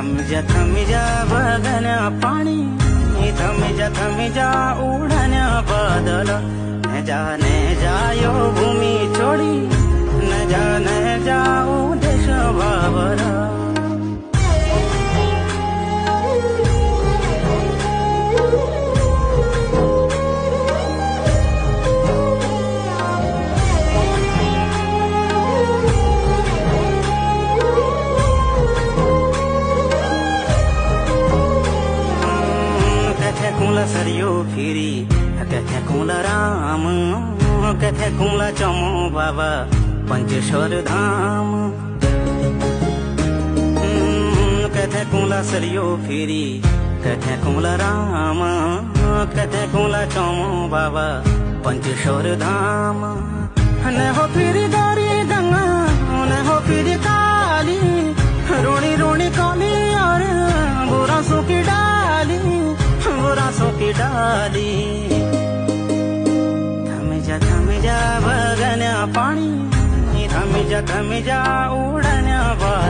थमी जा बघण्या पाणी, थमी जा उडण्या बादल, ने जा यो भूमी छोडी, ने जा देश भावरा. कुला सरियो फिरी कथे कुला राम, कथे कुला चमो बाबा पंचेश्वर धाम. कथे कुला सरियो फिरी कथे कुला राम, कथे कुला चमो बाबा पंचेश्वर धाम. न हो फिरी दारी गंगा, न हो फिरी काली, रोणी रोणी काली और बुरासों की डाली, बुरासों की डाली. थमी जा बघण्या पाणी, थमी जा उडण्या बादल.